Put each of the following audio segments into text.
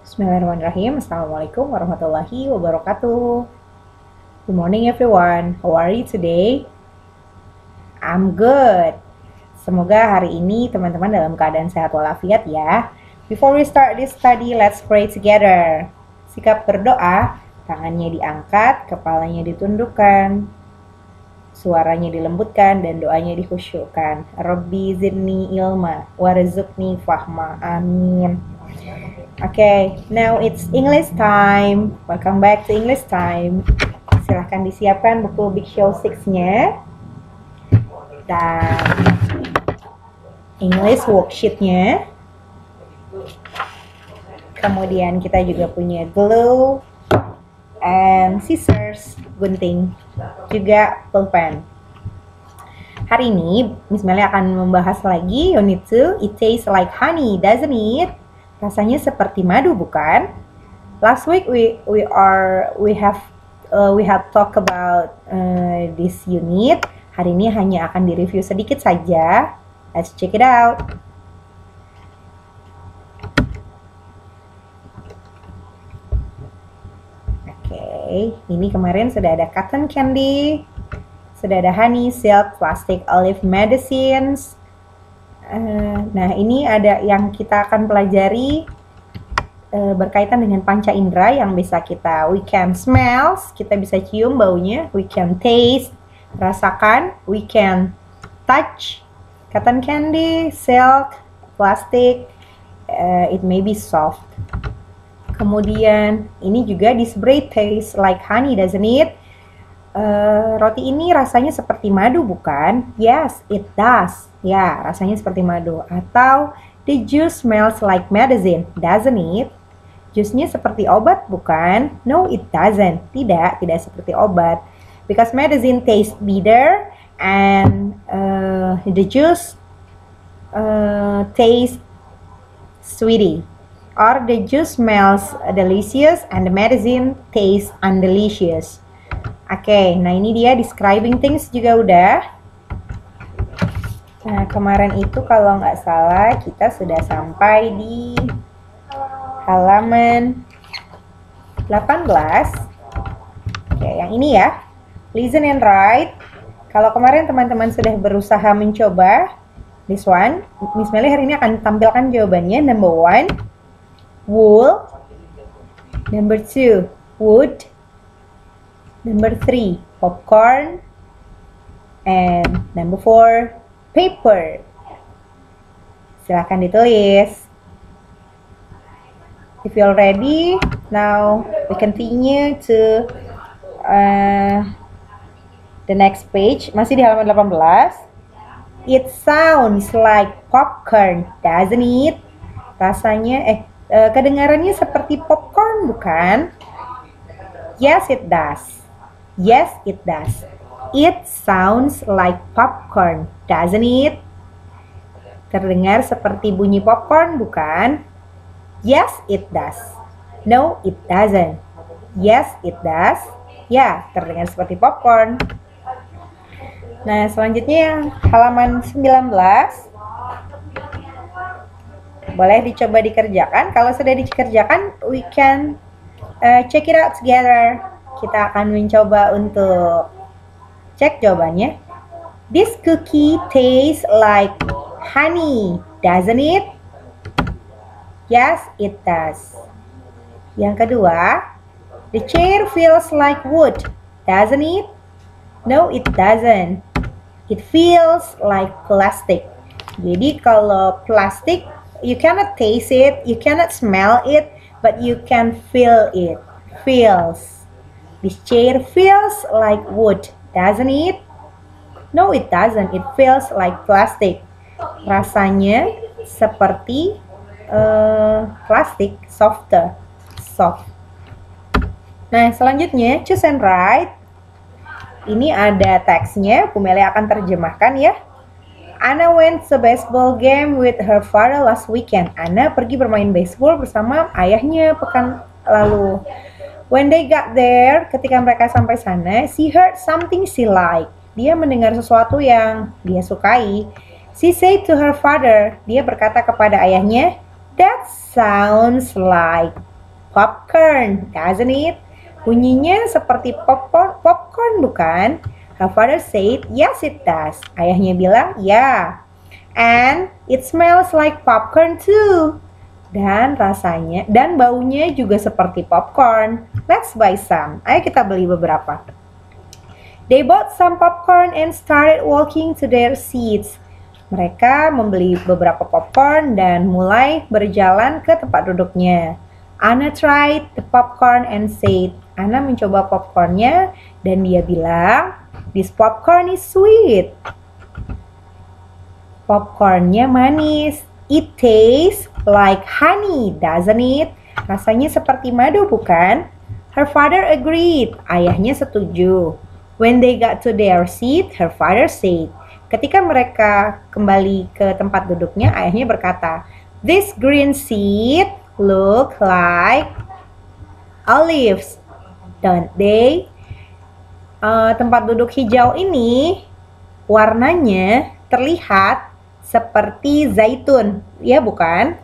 Bismillahirrahmanirrahim. Assalamualaikum warahmatullahi wabarakatuh. Good morning everyone. How are you today? I'm good. Semoga hari ini teman-teman dalam keadaan sehat walafiat ya. Before we start this study, let's pray together. Sikap berdoa, tangannya diangkat, kepalanya ditundukkan, suaranya dilembutkan, dan doanya dikhusyukkan. Rabbi zidni ilma, warzuqni fahma. Amin. Okay, now it's English time. Welcome back to English time. Silahkan disiapkan buku Big Show 6-nya dan English worksheet-nya. Kemudian kita juga punya glue and scissors, gunting, juga pulpen. Hari ini Miss Melly akan membahas lagi unit 2. It tastes like honey, doesn't it? Rasanya seperti madu, bukan? Last week we have talked about this unit. Hari ini hanya akan direview sedikit saja. Let's check it out. Oke, ini kemarin sudah ada cotton candy, sudah ada honey, silk, plastic, olive, medicines. Nah, ini ada yang kita akan pelajari berkaitan dengan panca indera yang bisa we can smell, kita bisa cium baunya, we can taste, rasakan, we can touch, cotton candy, silk, plastic, it may be soft. Kemudian ini juga this bread tastes like honey, doesn't it? Roti ini rasanya seperti madu, bukan? Yes, it does. Ya, rasanya seperti madu. Atau the juice smells like medicine, doesn't it? Jusnya seperti obat, bukan? No, it doesn't. Tidak seperti obat. Because medicine tastes bitter and the juice tastes sweety. Or the juice smells delicious and the medicine tastes undelicious. Oke, nah ini dia describing things juga udah. Nah, kemarin itu kalau nggak salah kita sudah sampai di halaman 18. Oke, yang ini ya. Listen and write. Kalau kemarin teman-teman sudah berusaha mencoba this one, Miss Melly hari ini akan tampilkan jawabannya. Number 1, wool. Number 2, wood. Number 3, popcorn. And number 4, paper. Silahkan ditulis. If you're ready, now we continue to the next page. Masih di halaman 18. It sounds like popcorn, doesn't it? Rasanya, kedengarannya seperti popcorn, bukan? Yes, it does. Yes, it does. It sounds like popcorn, doesn't it? Terdengar seperti bunyi popcorn, bukan? Yes, it does. No, it doesn't. Yes, it does. Ya, terdengar seperti popcorn. Nah, selanjutnya yang halaman 19. Boleh dicoba dikerjakan. Kalau sudah dikerjakan, we can check it out together. Kita akan mencoba untuk cek jawabannya. This cookie tastes like honey, doesn't it? Yes, it does. Yang kedua, the chair feels like wood, doesn't it? No, it doesn't. It feels like plastic. Jadi kalau plastik, you cannot taste it, you cannot smell it, but you can feel it. Feels. This chair feels like wood, doesn't it? No, it doesn't. It feels like plastic. Rasanya seperti plastik, soft. Nah, selanjutnya choose and write. Ini ada teksnya, Bu Meli akan terjemahkan ya. Anna went to baseball game with her father last weekend. Anna pergi bermain baseball bersama ayahnya pekan lalu. When they got there, ketika mereka sampai sana, she heard something she liked. Dia mendengar sesuatu yang dia sukai. She said to her father, dia berkata kepada ayahnya, that sounds like popcorn, doesn't it? Bunyinya seperti popcorn bukan? Her father said, yes it does. Ayahnya bilang, ya. And it smells like popcorn too. Dan rasanya, dan baunya juga seperti popcorn. Let's buy some. Ayo kita beli beberapa. They bought some popcorn and started walking to their seats. Mereka membeli beberapa popcorn dan mulai berjalan ke tempat duduknya. Anna tried the popcorn and said, Anna mencoba popcornnya dan dia bilang, this popcorn is sweet. Popcornnya manis. It tastes like honey, doesn't it? Rasanya seperti madu bukan? Her father agreed. Ayahnya setuju. When they got to their seat, her father said, ketika mereka kembali ke tempat duduknya, ayahnya berkata, this green seat look like olives, don't they? Tempat duduk hijau ini warnanya terlihat seperti zaitun, ya bukan?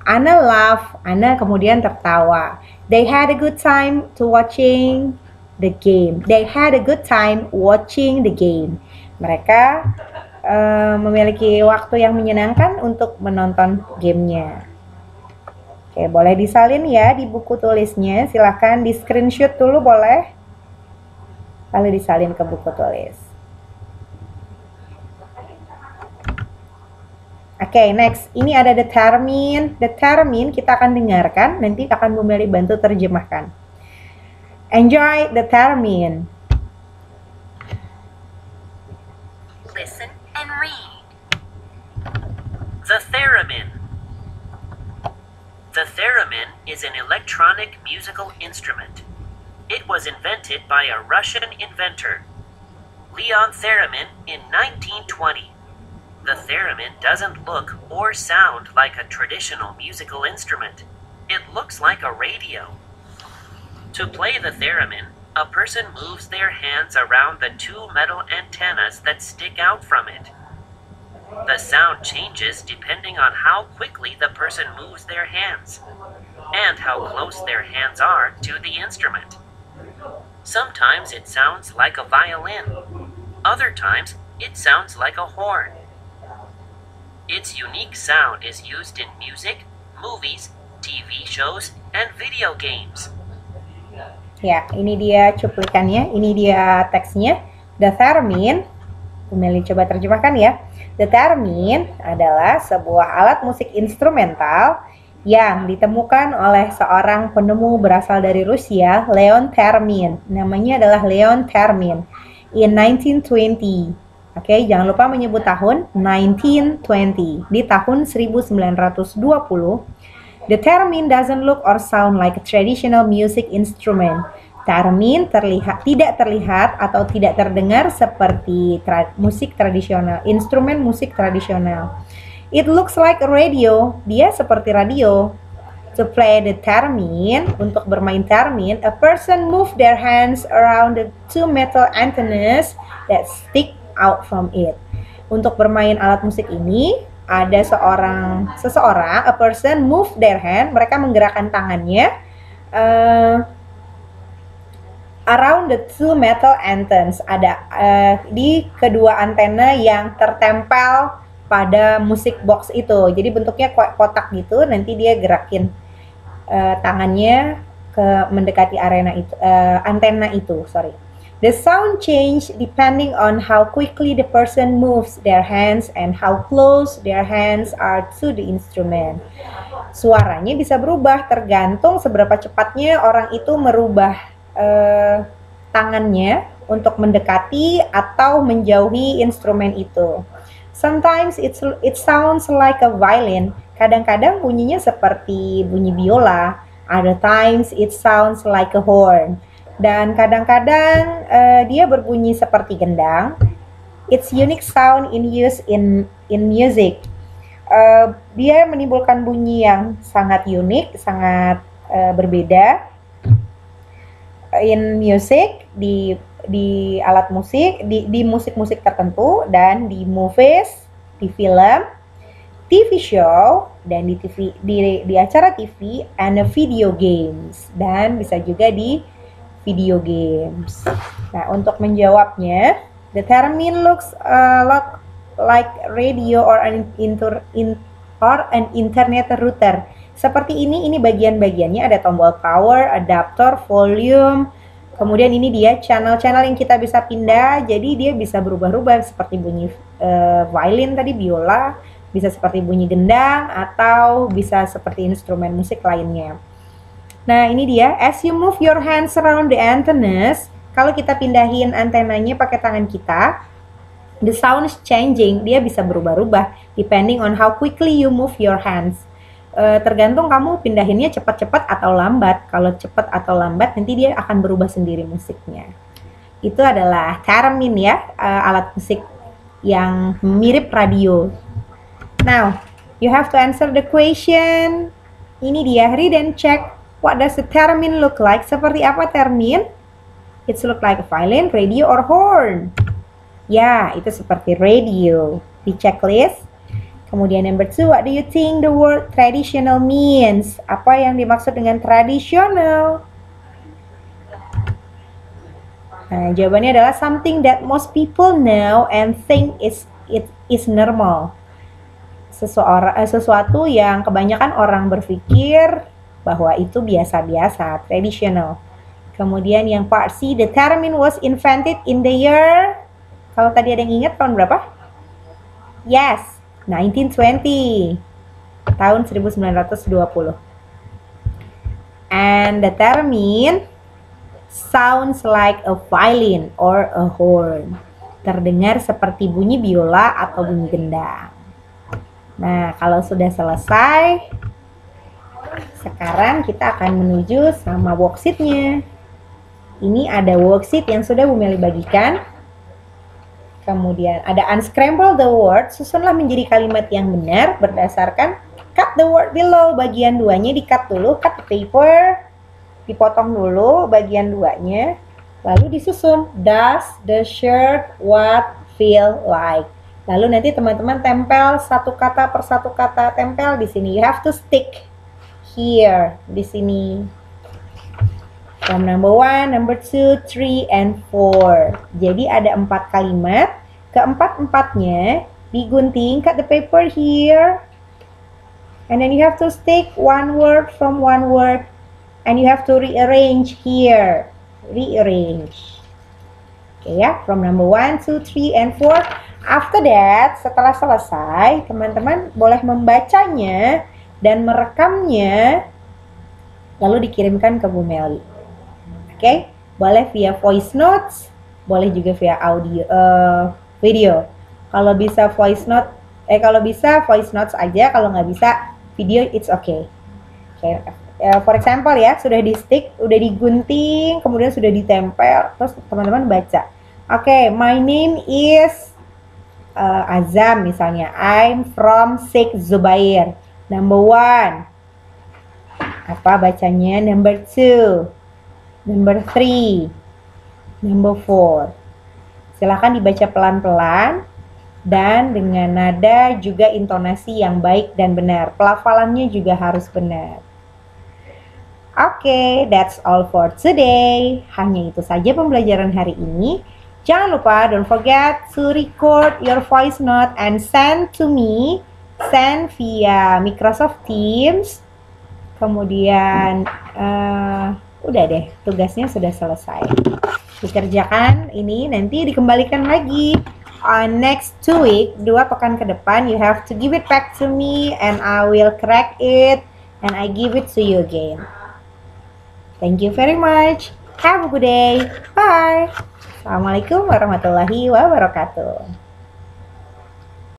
Anna laughed, Anna kemudian tertawa. They had a good time to watching the game. They had a good time watching the game. Mereka memiliki waktu yang menyenangkan untuk menonton gamenya. Oke, boleh disalin ya di buku tulisnya. Silahkan di screenshot dulu boleh. Lalu disalin ke buku tulis. Oke, next. Ini ada determine. Determine kita akan dengarkan. Nanti akan Bu Meli bantu terjemahkan. Enjoy determine. Listen and read. The theremin. The theremin is an electronic musical instrument. It was invented by a Russian inventor, Leon Theremin, in 1920. The theremin doesn't look or sound like a traditional musical instrument. It looks like a radio. To play the theremin, a person moves their hands around the two metal antennas that stick out from it. The sound changes depending on how quickly the person moves their hands and how close their hands are to the instrument. Sometimes it sounds like a violin. Other times, it sounds like a horn. Its unique sound is used in music, movies, TV shows, and video games. Ya, ini dia cuplikannya, ini dia teksnya. The theremin, Bu Meli coba terjemahkan ya. The theremin adalah sebuah alat musik instrumental yang ditemukan oleh seorang penemu berasal dari Rusia, Leon Theremin. Namanya adalah Leon Theremin in 1920. Oke, jangan lupa menyebut tahun 1920. Di tahun 1920, the theremin doesn't look or sound like a traditional music instrument. Theremin tidak terlihat atau tidak terdengar seperti musik tradisional, instrumen musik tradisional. It looks like a radio. Dia seperti radio. To play the theremin, untuk bermain theremin, a person move their hands around the two metal antennas that stick out from it. Untuk bermain alat musik ini, ada seseorang, a person move their hand, mereka menggerakkan tangannya around the two metal antennas, ada di kedua antena yang tertempel pada musik box itu. Jadi bentuknya kotak gitu, nanti dia gerakin tangannya ke mendekati antena itu. The sound change depending on how quickly the person moves their hands and how close their hands are to the instrument. Suaranya bisa berubah tergantung seberapa cepatnya orang itu merubah tangannya untuk mendekati atau menjauhi instrumen itu. Sometimes it sounds like a violin. Kadang-kadang bunyinya seperti bunyi biola. Other times it sounds like a horn. Dan kadang-kadang dia berbunyi seperti gendang. Its unique sound in use in music. Dia menimbulkan bunyi yang sangat unik, sangat berbeda. In music, di alat musik, di musik-musik tertentu, dan di movies, di film, TV show dan di TV di acara TV and the video games, dan bisa juga di video games. Nah, untuk menjawabnya, the termin looks a lot like radio or an internet router. Seperti ini bagian-bagiannya, ada tombol power, adapter, volume. Kemudian ini dia channel-channel yang kita bisa pindah, jadi dia bisa berubah-ubah seperti bunyi violin tadi, biola, bisa seperti bunyi gendang, atau bisa seperti instrumen musik lainnya. Nah, ini dia, as you move your hands around the antennas, kalau kita pindahin antenanya pakai tangan kita, the sound is changing, dia bisa berubah-ubah, depending on how quickly you move your hands. Tergantung kamu pindahinnya cepat-cepat atau lambat. Kalau cepat atau lambat, nanti dia akan berubah sendiri musiknya. Itu adalah theremin ya, alat musik yang mirip radio. Now, you have to answer the question. Ini dia, read and check. What does the theremin look like? Seperti apa theremin? It's look like a violin, radio, or horn. Ya, itu seperti radio. Di checklist. Kemudian number 2, what do you think the word traditional means? Apa yang dimaksud dengan tradisional? Nah, jawabannya adalah something that most people know and think it is normal. Sesuatu yang kebanyakan orang berpikir bahwa itu biasa-biasa, traditional. Kemudian yang part C, the termin was invented in the year. Kalau tadi ada yang ingat tahun berapa? Yes, 1920. Tahun 1920. And the termin sounds like a violin or a horn. Terdengar seperti bunyi biola atau bunyi gendang. Nah, kalau sudah selesai, sekarang kita akan menuju sama worksheet-nya. Ini ada worksheet yang sudah Bu Meli bagikan. Kemudian ada unscramble the word, susunlah menjadi kalimat yang benar berdasarkan cut the word below. Bagian 2-nya di-cut dulu, cut the paper, dipotong dulu bagian 2-nya, lalu disusun. Does the shirt what feel like? Lalu nanti teman-teman tempel satu kata per satu kata, tempel di sini. You have to stick here, di sini. From number 1, number 2, 3, and 4. Jadi ada 4 kalimat. Keempat-empatnya digunting, cut the paper here. And then you have to stick one word from one word. And you have to rearrange here. Rearrange. Oke ya, from number 1, 2, 3, and 4. After that, setelah selesai, teman-teman boleh membacanya dan merekamnya, lalu dikirimkan ke Bu Meli. Oke, boleh via voice notes, boleh juga via audio, video. Kalau bisa voice notes aja. Kalau nggak bisa video, it's okay. Oke, for example ya, sudah di stick, udah digunting, kemudian sudah ditempel, terus teman-teman baca. Oke, my name is Azam misalnya. I'm from Sheikh Zubair. Number 1. Apa bacanya? Number 2. Number 3. Number 4. Silakan dibaca pelan-pelan dan dengan nada juga intonasi yang baik dan benar. Pelafalannya juga harus benar. Oke, that's all for today. Hanya itu saja pembelajaran hari ini. Jangan lupa, don't forget to record your voice note and send to me. Send via Microsoft Teams. Kemudian, udah deh, tugasnya sudah selesai. Dikerjakan ini, nanti dikembalikan lagi. Next 2 week, 2 pekan ke depan, you have to give it back to me and I will correct it and I give it to you again. Thank you very much. Have a good day. Bye. Assalamualaikum warahmatullahi wabarakatuh.